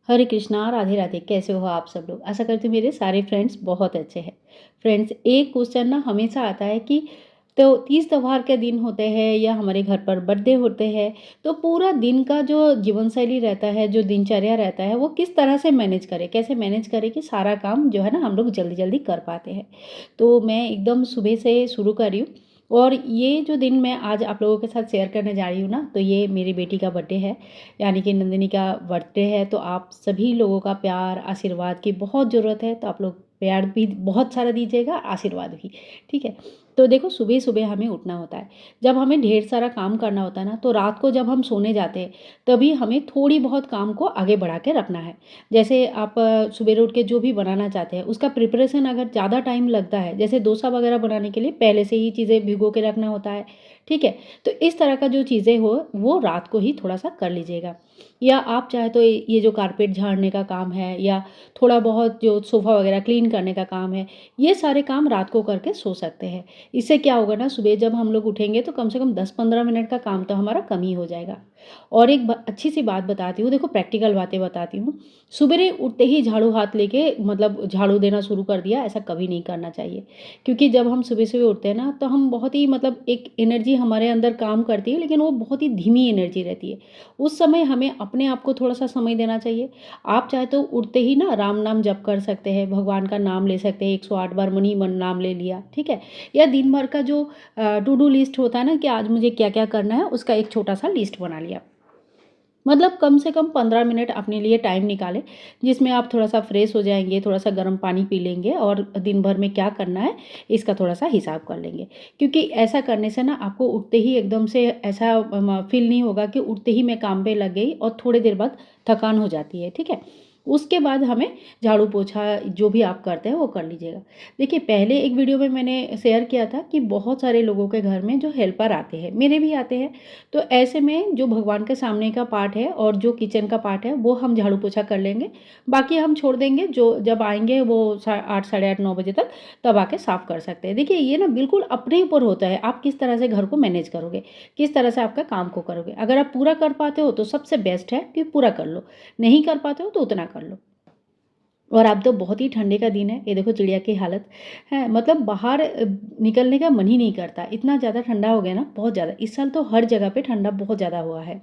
हरे कृष्णा, राधे राधे। कैसे हो आप सब लोग? आशा करती हूँ मेरे सारे फ्रेंड्स बहुत अच्छे हैं। फ्रेंड्स, एक क्वेश्चन ना हमेशा आता है कि तो तीज त्योहार के दिन होते हैं या हमारे घर पर बर्थडे होते हैं, तो पूरा दिन का जो जीवन शैली रहता है, जो दिनचर्या रहता है, वो किस तरह से मैनेज करें, कैसे मैनेज करें कि सारा काम जो है ना हम लोग जल्दी जल्दी कर पाते हैं। तो मैं एकदम सुबह से शुरू कर रही हूँ। और ये जो दिन मैं आज आप लोगों के साथ शेयर करने जा रही हूँ ना, तो ये मेरी बेटी का बर्थडे है, यानी कि नंदिनी का बर्थडे है। तो आप सभी लोगों का प्यार आशीर्वाद की बहुत ज़रूरत है, तो आप लोग प्यार भी बहुत सारा दीजिएगा, आशीर्वाद भी। ठीक है। तो देखो, सुबह सुबह हमें उठना होता है। जब हमें ढेर सारा काम करना होता है ना, तो रात को जब हम सोने जाते हैं तभी हमें थोड़ी बहुत काम को आगे बढ़ा के रखना है। जैसे आप सुबह उठ के जो भी बनाना चाहते हैं उसका प्रिपरेशन अगर ज़्यादा टाइम लगता है, जैसे डोसा वगैरह बनाने के लिए पहले से ही चीज़ें भिगो के रखना होता है। ठीक है। तो इस तरह का जो चीज़ें हो वो रात को ही थोड़ा सा कर लीजिएगा। या आप चाहे तो ये जो कारपेट झाड़ने का काम है या थोड़ा बहुत जो सोफ़ा वगैरह क्लीन करने का काम है, ये सारे काम रात को करके सो सकते हैं। इससे क्या होगा ना, सुबह जब हम लोग उठेंगे तो कम से कम 10-15 मिनट का काम तो हमारा कम ही हो जाएगा। और एक अच्छी सी बात बताती हूँ, देखो प्रैक्टिकल बातें बताती हूँ। सुबह उठते ही झाड़ू हाथ लेके मतलब झाड़ू देना शुरू कर दिया, ऐसा कभी नहीं करना चाहिए। क्योंकि जब हम सुबह सुबह उठते हैं ना, तो हम बहुत ही मतलब एक एनर्जी हमारे अंदर काम करती है, लेकिन वो बहुत ही धीमी एनर्जी रहती है। उस समय हमें अपने आप को थोड़ा सा समय देना चाहिए। आप चाहे तो उठते ही ना राम नाम जप कर सकते हैं, भगवान का नाम ले सकते हैं, 108 बार मन ही मन नाम ले लिया। ठीक है। या दिन भर का जो टू डू लिस्ट होता है ना कि आज मुझे क्या क्या करना है, उसका एक छोटा सा लिस्ट बना लिया। मतलब कम से कम 15 मिनट अपने लिए टाइम निकालें, जिसमें आप थोड़ा सा फ्रेश हो जाएंगे, थोड़ा सा गर्म पानी पी लेंगे और दिन भर में क्या करना है इसका थोड़ा सा हिसाब कर लेंगे। क्योंकि ऐसा करने से ना आपको उठते ही एकदम से ऐसा फील नहीं होगा कि उठते ही मैं काम पे लग गई और थोड़ी देर बाद थकान हो जाती है। ठीक है। उसके बाद हमें झाड़ू पोछा जो भी आप करते हैं वो कर लीजिएगा। देखिए, पहले एक वीडियो में मैंने शेयर किया था कि बहुत सारे लोगों के घर में जो हेल्पर आते हैं, मेरे भी आते हैं। तो ऐसे में जो भगवान के सामने का पार्ट है और जो किचन का पार्ट है वो हम झाड़ू पोछा कर लेंगे। बाकी हम छोड़ देंगे, जो जब आएंगे वो 8 साढ़े 8 9 बजे तक, तब आके साफ़ कर सकते हैं। देखिए, ये ना बिल्कुल अपने ऊपर होता है, आप किस तरह से घर को मैनेज करोगे, किस तरह से आपका काम को करोगे। अगर आप पूरा कर पाते हो तो सबसे बेस्ट है कि पूरा कर लो, नहीं कर पाते हो तो उतना कर लो। और अब तो बहुत ही ठंडे का दिन है, ये देखो चिड़िया की हालत है, मतलब बाहर निकलने का मन ही नहीं करता, इतना ज़्यादा ठंडा हो गया ना, बहुत ज़्यादा। इस साल तो हर जगह पे ठंडा बहुत ज़्यादा हुआ है।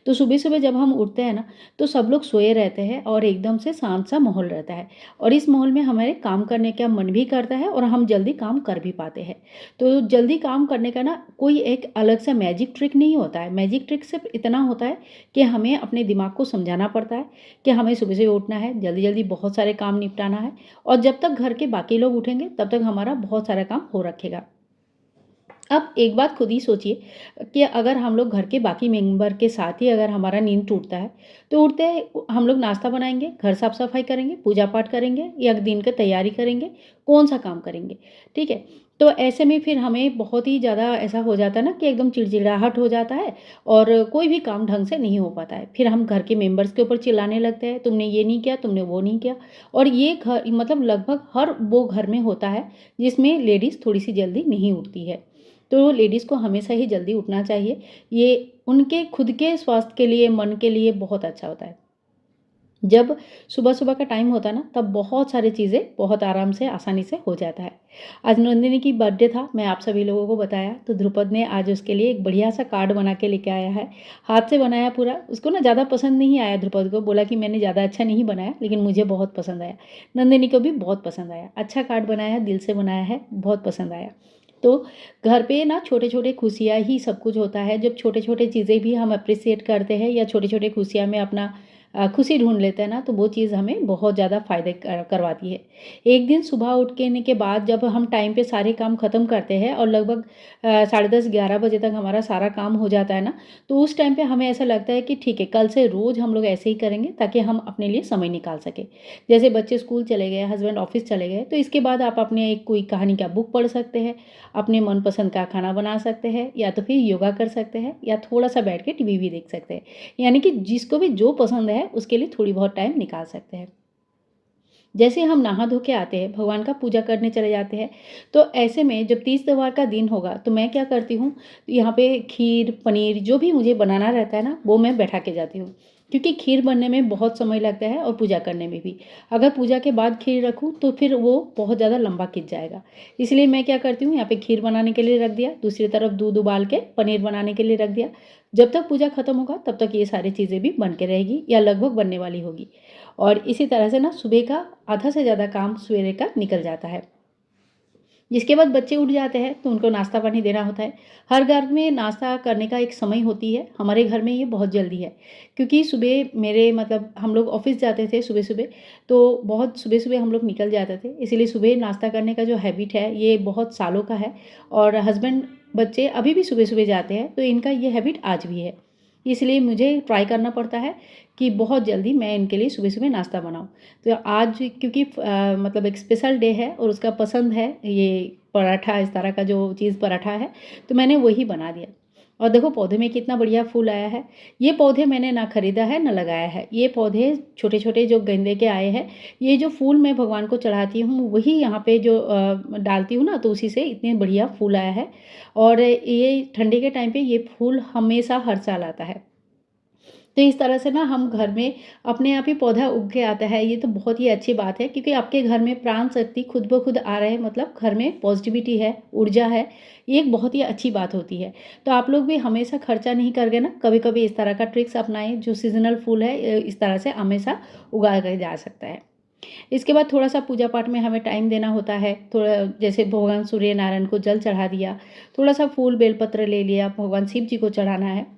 तो सुबह-सुबह जब हम उठते हैं ना, तो सब लोग सोए रहते हैं और एकदम से शांत सा माहौल रहता है। और इस माहौल में हमारे काम करने का मन भी करता है और हम जल्दी काम कर भी पाते हैं। तो जल्दी काम करने का ना कोई एक अलग से मैजिक ट्रिक नहीं होता है। मैजिक ट्रिक सिर्फ इतना होता है कि हमें अपने दिमाग को समझाना पड़ता है कि हमें सुबह से उठना है, जल्दी-जल्दी बहुत सारे काम निपटाना है और जब तक घर के बाकी लोग उठेंगे, तब तक हमारा बहुत सारा काम हो रखेगा। अब एक बात खुद ही सोचिए कि अगर हम लोग घर के बाकी मेंबर के साथ ही अगर हमारा नींद टूटता है, तो उठते ही हम लोग नाश्ता बनाएँगे, घर साफ-सफाई करेंगे, पूजा-पाठ करेंगे या दिन की तैयारी करेंगे, कौन-सा काम करेंगे, ठीक है? तो ऐसे में फिर हमें बहुत ही ज़्यादा ऐसा हो जाता है ना कि एकदम चिड़चिड़ाहट हो जाता है और कोई भी काम ढंग से नहीं हो पाता है। फिर हम घर के मेंबर्स के ऊपर चिल्लाने लगते हैं, तुमने ये नहीं किया, तुमने वो नहीं किया। और ये घर मतलब लगभग हर वो घर में होता है, जिसमें लेडीज़ थोड़ी-सी जल्दी नहीं उठती है। तो लेडीज़ को हमेशा ही जल्दी उठना चाहिए। ये उनके खुद के स्वास्थ्य के लिए, मन के लिए बहुत अच्छा होता है। जब सुबह-सुबह का टाइम होता है ना, तब बहुत सारी चीज़ें बहुत आराम से, आसानी से हो जाता है। आज नंदिनी की बर्थडे था, मैं आप सभी लोगों को बताया, तो ध्रुपद ने आज उसके लिए एक बढ़िया-सा कार्ड बना के लेके आया है। हाथ से बनाया पूरा, उसको ना ज़्यादा पसंद नहीं आया ध्रुपद को, बोला कि मैंने ज़्यादा अच्छा नहीं बनाया, लेकिन मुझे बहुत पसंद आया। नंदिनी को भी बहुत पसंद आया। अच्छा कार्ड बनाया है, दिल से बनाया है, बहुत पसंद आया। तो घर पे ना छोटे-छोटे खुशियाँ ही सब कुछ होता है। जब छोटे-छोटे चीज़ें भी हम एप्रिशिएट करते हैं या छोटे-छोटे खुशियाँ में अपना खुशी ढूँढ लेते हैं ना, तो वो चीज़ हमें बहुत ज़्यादा फ़ायदे करवाती है। एक दिन सुबह उठ के ने के बाद जब हम टाइम पे सारे काम ख़त्म करते हैं और लगभग साढ़े 10-11 बजे तक हमारा सारा काम हो जाता है ना, तो उस टाइम पे हमें ऐसा लगता है कि ठीक है, कल से रोज़ हम लोग ऐसे ही करेंगे ताकि हम अपने लिए समय निकाल सकें। जैसे बच्चे स्कूल चले गए, हस्बैंड ऑफ़िस चले गए, तो इसके बाद आप अपने एक कोई कहानी का बुक पढ़ सकते हैं, अपने मनपसंद का खाना बना सकते हैं या तो फिर योगा कर सकते हैं या थोड़ा-सा बैठ के टीवी भी देख सकते हैं। यानी कि जिसको भी जो पसंद है उसके लिए थोड़ी बहुत टाइम निकाल सकते हैं। जैसे हम नहा धो के आते हैं, भगवान का पूजा करने चले जाते हैं, तो ऐसे में जब तीज त्योहार का दिन होगा तो मैं क्या करती हूँ, यहाँ पे खीर, पनीर जो भी मुझे बनाना रहता है ना, वो मैं बैठा के जाती हूँ। क्योंकि खीर बनने में बहुत समय लगता है और पूजा करने में भी। अगर पूजा के बाद खीर रखूँ तो फिर वो बहुत ज़्यादा लंबा खिंच जाएगा। इसलिए मैं क्या करती हूँ, यहाँ पे खीर बनाने के लिए रख दिया, दूसरी तरफ दूध उबाल के पनीर बनाने के लिए रख दिया। जब तक पूजा खत्म होगा तब तक ये सारी चीज़ें भी बन के रहेगी या लगभग बनने वाली होगी। और इसी तरह से ना सुबह का आधा से ज़्यादा काम सवेरे का निकल जाता है। जिसके बाद बच्चे उठ जाते हैं तो उनको नाश्ता पानी देना होता है। हर घर में नाश्ता करने का एक समय होती है, हमारे घर में ये बहुत जल्दी है। क्योंकि सुबह मेरे मतलब हम लोग ऑफ़िस जाते थे सुबह-सुबह, तो बहुत सुबह-सुबह हम लोग निकल जाते थे। इसीलिए सुबह नाश्ता करने का जो हैबिट है ये बहुत सालों का है और हस्बैंड, बच्चे अभी भी सुबह-सुबह जाते हैं, तो इनका ये हैबिट आज भी है। इसलिए मुझे ट्राई करना पड़ता है कि बहुत जल्दी मैं इनके लिए सुबह-सुबह नाश्ता बनाऊँ। तो आज क्योंकि मतलब एक स्पेशल डे है और उसका पसंद है ये पराठा, इस तरह का जो चीज़ पराठा है, तो मैंने वही बना दिया। और देखो पौधे में कितना बढ़िया फूल आया है। ये पौधे मैंने ना खरीदा है ना लगाया है। ये पौधे छोटे-छोटे जो गेंदे के आए हैं, ये जो फूल मैं भगवान को चढ़ाती हूँ वही यहाँ पे जो डालती हूँ ना, तो उसी से इतने बढ़िया फूल आया है। और ये ठंडी के टाइम पे ये फूल हमेशा हर साल आता है। तो इस तरह से ना हम घर में अपने आप ही पौधा उग के आता है, ये तो बहुत ही अच्छी बात है क्योंकि आपके घर में प्राण शक्ति खुद ब खुद आ रहे हैं, मतलब घर में पॉजिटिविटी है, ऊर्जा है, ये एक बहुत ही अच्छी बात होती है। तो आप लोग भी हमेशा खर्चा नहीं करके ना कभी-कभी इस तरह का ट्रिक्स अपनाएँ, जो सीज़नल फूल है इस तरह से हमेशा उगाया जा सकता है। इसके बाद थोड़ा-सा पूजा पाठ में हमें टाइम देना होता है, थोड़ा जैसे भगवान सूर्य नारायण को जल चढ़ा दिया, थोड़ा-सा फूल बेलपत्र ले लिया, भगवान शिव जी को चढ़ाना है।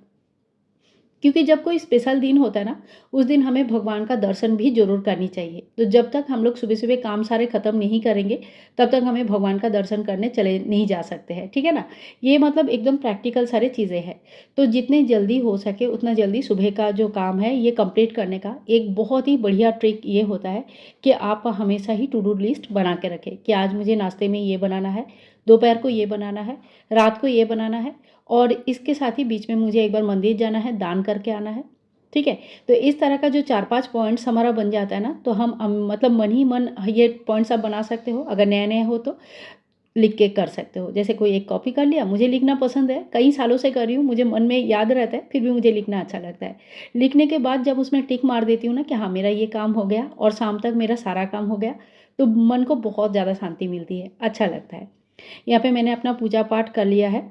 क्योंकि जब कोई स्पेशल दिन होता है ना, उस दिन हमें भगवान का दर्शन भी ज़रूर करनी चाहिए। तो जब तक हम लोग सुबह-सुबह काम सारे ख़त्म नहीं करेंगे, तब तक हमें भगवान का दर्शन करने चले नहीं जा सकते हैं, ठीक है ना? ये मतलब एकदम प्रैक्टिकल सारी चीज़ें हैं। तो जितने जल्दी हो सके उतना जल्दी सुबह का जो काम है, ये कंप्लीट करने का एक बहुत ही बढ़िया ट्रिक ये होता है कि आप हमेशा ही टू डू लिस्ट बना के रखें कि आज मुझे नाश्ते में ये बनाना है, दोपहर को ये बनाना है, रात को ये बनाना है और इसके साथ ही बीच में मुझे एक बार मंदिर जाना है, दान करके आना है, ठीक है? तो इस तरह का जो 4-5 पॉइंट्स हमारा बन जाता है ना, तो हम मतलब मन ही मन ये पॉइंट्स आप बना सकते हो, अगर नए-नए हो तो लिख के कर सकते हो। जैसे कोई एक कॉपी कर लिया, मुझे लिखना पसंद है, कई सालों से कर रही हूँ, मुझे मन में याद रहता है, फिर भी मुझे लिखना अच्छा लगता है। लिखने के बाद जब उसमें टिक मार देती हूँ ना कि हाँ, मेरा ये काम हो गया और शाम तक मेरा सारा काम हो गया, तो मन को बहुत ज़्यादा शांति मिलती है, अच्छा लगता है। यहाँ पे मैंने अपना पूजा पाठ कर लिया है।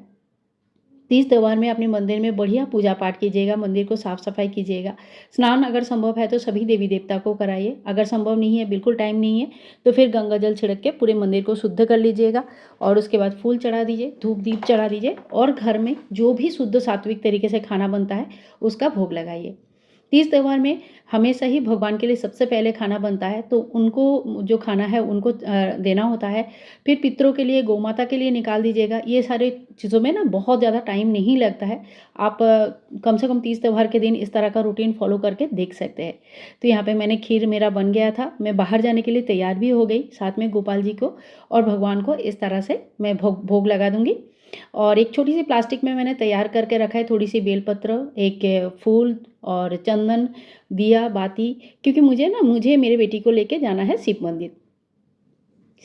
तीज त्योहार में अपने मंदिर में बढ़िया पूजा पाठ कीजिएगा, मंदिर को साफ-सफाई कीजिएगा। स्नान अगर संभव है तो सभी देवी-देवता को कराइए, अगर संभव नहीं है, बिल्कुल टाइम नहीं है, तो फिर गंगा जल छिड़क के पूरे मंदिर को शुद्ध कर लीजिएगा और उसके बाद फूल चढ़ा दीजिए, धूप-दीप चढ़ा दीजिए और घर में जो भी शुद्ध सात्विक तरीके से खाना बनता है, उसका भोग लगाइए। तीज त्योहार में हमेशा ही भगवान के लिए सबसे पहले खाना बनता है, तो उनको जो खाना है उनको देना होता है। फिर पितरों के लिए, गौ-माता के लिए निकाल दीजिएगा। ये सारे चीज़ों में ना बहुत ज़्यादा टाइम नहीं लगता है। आप कम से कम तीज त्योहार के दिन इस तरह का रूटीन फ़ॉलो करके देख सकते हैं। तो यहाँ पे मैंने खीर मेरा बन गया था, मैं बाहर जाने के लिए तैयार भी हो गई, साथ में गोपाल जी को और भगवान को इस तरह से मैं भोग लगा दूँगी। और एक छोटी-सी प्लास्टिक में मैंने तैयार करके रखा है, थोड़ी-सी बेलपत्र, एक फूल और चंदन, दिया, बाती, क्योंकि मुझे मेरे बेटी को लेके जाना है शिव मंदिर।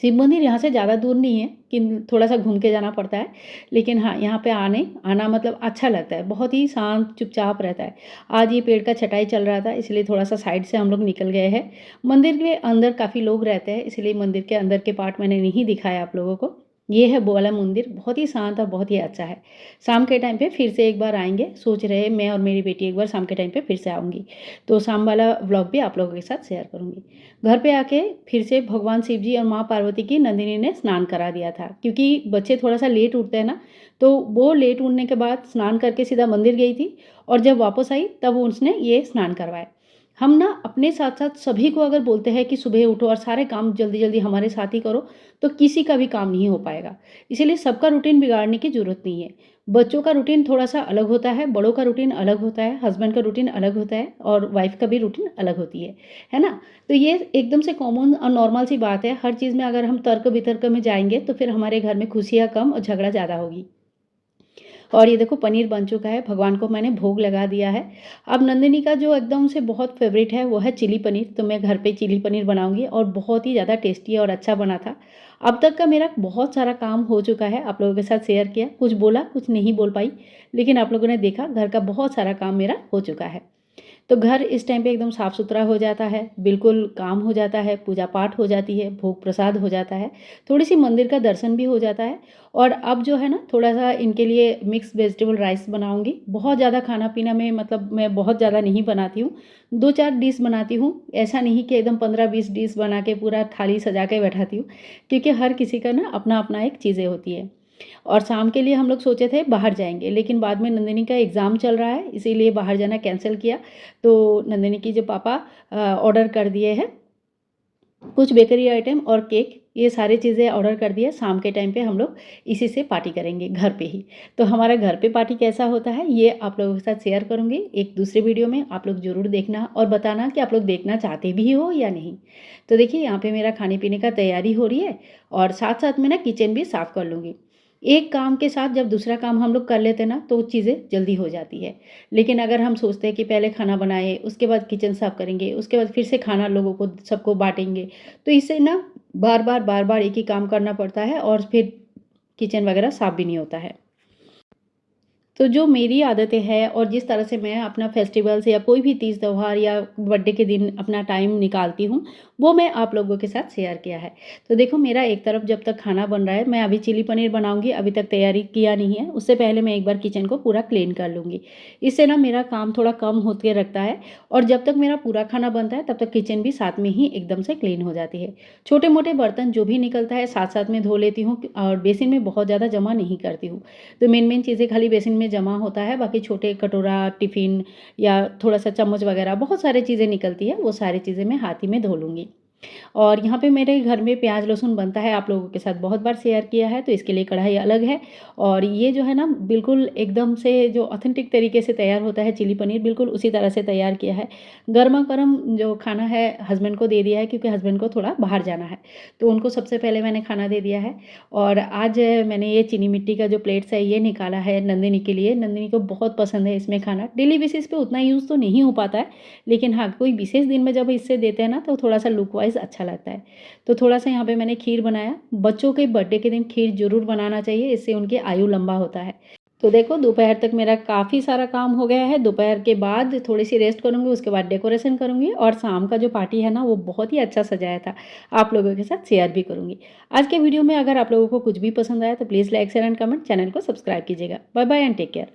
शिव मंदिर यहाँ से ज़्यादा दूर नहीं है कि थोड़ा-सा घूम के जाना पड़ता है। लेकिन हाँ, यहाँ पे आना मतलब अच्छा लगता है, बहुत ही शांत, चुपचाप रहता है। आज ये पेड़ का छटाई चल रहा था, इसलिए थोड़ा-सा साइड से हम लोग निकल गए हैं। मंदिर के अंदर काफ़ी लोग रहते हैं, इसलिए मंदिर के अंदर के पार्ट मैंने नहीं दिखाया आप लोगों को। ये है वो वाला मंदिर, बहुत ही शांत और बहुत ही अच्छा है। शाम के टाइम पे फिर से एक बार आएँगे, सोच रहे हैं मैं और मेरी बेटी एक बार शाम के टाइम पे फिर से आऊँगी। तो शाम वाला व्लॉग भी आप लोगों के साथ शेयर करूँगी। घर पे आके फिर से भगवान शिव जी और माँ पार्वती की नंदिनी ने स्नान करा दिया था, क्योंकि बच्चे थोड़ा-सा लेट उठते हैं ना, तो वो लेट उठने के बाद स्नान करके सीधा मंदिर गई थी और जब वापस आई तब उसने ये स्नान करवाया। हम ना अपने साथ-साथ सभी को अगर बोलते हैं कि सुबह उठो और सारे काम जल्दी-जल्दी हमारे साथ ही करो, तो किसी का भी काम नहीं हो पाएगा। इसीलिए सबका रूटीन बिगाड़ने की ज़रूरत नहीं है। बच्चों का रूटीन थोड़ा-सा अलग होता है, बड़ों का रूटीन अलग होता है, हस्बैंड का रूटीन अलग होता है और वाइफ़ का भी रूटीन अलग होती है ना? तो ये एकदम से कॉमन और नॉर्मल सी बात है। हर चीज़ में अगर हम तर्क-वितर्क में जाएँगे तो फिर हमारे घर में खुशियाँ कम और झगड़ा ज़्यादा होगी। और ये देखो पनीर बन चुका है, भगवान को मैंने भोग लगा दिया है। अब नंदिनी का जो एकदम से बहुत फ़ेवरेट है वो है चिली पनीर, तो मैं घर पे चिली पनीर बनाऊँगी और बहुत ही ज़्यादा टेस्टी और अच्छा बना था। अब तक का मेरा बहुत सारा काम हो चुका है, आप लोगों के साथ शेयर किया, कुछ बोला, कुछ नहीं बोल पाई, लेकिन आप लोगों ने देखा घर का बहुत सारा काम मेरा हो चुका है। तो घर इस टाइम पे एकदम साफ़ सुथरा हो जाता है, बिल्कुल काम हो जाता है, पूजा पाठ हो जाती है, भोग प्रसाद हो जाता है, थोड़ी-सी मंदिर का दर्शन भी हो जाता है। और अब जो है ना थोड़ा-सा इनके लिए मिक्स वेजिटेबल राइस बनाऊँगी। बहुत ज़्यादा खाना-पीना में मतलब मैं बहुत ज़्यादा नहीं बनाती हूँ, 2-4 डिश बनाती हूँ। ऐसा नहीं कि एकदम 15-20 डिश बना के पूरा थाली सजा के बैठाती हूँ, क्योंकि हर किसी का ना अपना-अपना एक चीज़ें होती है। और शाम के लिए हम लोग सोचे थे बाहर जाएँगे, लेकिन बाद में नंदिनी का एग्ज़ाम चल रहा है, इसीलिए बाहर जाना कैंसल किया। तो नंदिनी के जो पापा ऑर्डर कर दिए हैं कुछ बेकरी आइटम और केक, ये सारी चीज़ें ऑर्डर कर दिए। शाम के टाइम पे हम लोग इसी से पार्टी करेंगे घर पे ही। तो हमारा घर पे पार्टी कैसा होता है ये आप लोगों के साथ शेयर करूँगी एक दूसरे वीडियो में। आप लोग ज़रूर देखना और बताना कि आप लोग देखना चाहते भी हो या नहीं। तो देखिए यहाँ पे मेरा खाने-पीने का तैयारी हो रही है और साथ-साथ में ना किचन भी साफ़ कर लूँगी। एक काम के साथ जब दूसरा काम हम लोग कर लेते हैं ना तो चीज़ें जल्दी हो जाती है। लेकिन अगर हम सोचते हैं कि पहले खाना बनाएँ, उसके बाद किचन साफ़ करेंगे, उसके बाद फिर से खाना लोगों को सबको बाँटेंगे, तो इससे ना बार-बार एक ही काम करना पड़ता है और फिर किचन वगैरह साफ़ भी नहीं होता है। तो जो मेरी आदतें हैं और जिस तरह से मैं अपना फेस्टिवल्स या कोई भी तीज त्योहार या बर्थडे के दिन अपना टाइम निकालती हूँ, वो मैं आप लोगों के साथ शेयर किया है। तो देखो मेरा एक तरफ जब तक खाना बन रहा है, मैं अभी चिली पनीर बनाऊँगी, अभी तक तैयारी किया नहीं है। उससे पहले मैं एक बार किचन को पूरा क्लीन कर लूँगी। इससे ना मेरा काम थोड़ा कम होके रखता है और जब तक मेरा पूरा खाना बनता है, तब तक किचन भी साथ में ही एकदम से क्लीन हो जाती है। छोटे-मोटे बर्तन जो भी निकलता है, साथ-साथ में धो लेती हूँ और बेसिन में बहुत ज़्यादा जमा नहीं करती हूँ। तो मेन-मेन चीज़ें खाली बेसिन में जमा होता है, बाकी छोटे कटोरा, टिफ़िन या थोड़ा-सा चम्मच वगैरह बहुत सारी चीज़ें निकलती हैं, वो सारी चीज़ें मैं हाथ ही में धो लूँगी। और यहाँ पे मेरे घर में प्याज़ लहसुन बनता है, आप लोगों के साथ बहुत बार शेयर किया है, तो इसके लिए कढ़ाई अलग है। और ये जो है ना बिल्कुल एकदम से जो ऑथेंटिक तरीके से तैयार होता है चिली पनीर, बिल्कुल उसी तरह से तैयार किया है। गरमा-गरम जो खाना है हस्बैंड को दे दिया है क्योंकि हस्बैंड को थोड़ा बाहर जाना है, तो उनको सबसे पहले मैंने खाना दे दिया है। और आज मैंने ये चीनी मिट्टी का जो प्लेट्स है ये निकाला है नंदिनी के लिए, नंदिनी को बहुत पसंद है इसमें खाना। डेली बेसिस पे उतना यूज़ तो नहीं हो पाता है, लेकिन हाँ, कोई विशेष दिन में जब इससे देते हैं ना तो थोड़ा-सा लुक वाइज़ अच्छा लगता है। तो थोड़ा-सा यहाँ पे मैंने खीर बनाया। बच्चों के बर्थडे के दिन खीर ज़रूर बनाना चाहिए, इससे उनकी आयु लंबा होता है। तो देखो दोपहर तक मेरा काफ़ी सारा काम हो गया है। दोपहर के बाद थोड़ी-सी रेस्ट करूँगी, उसके बाद डेकोरेशन करूँगी और शाम का जो पार्टी है ना वो बहुत ही अच्छा सजाया था। आप लोगों के साथ शेयर भी करूँगी। आज के वीडियो में अगर आप लोगों को कुछ भी पसंद आया तो please like, share and comment, channel को सब्सक्राइब कीजिएगा। Bye bye and take care.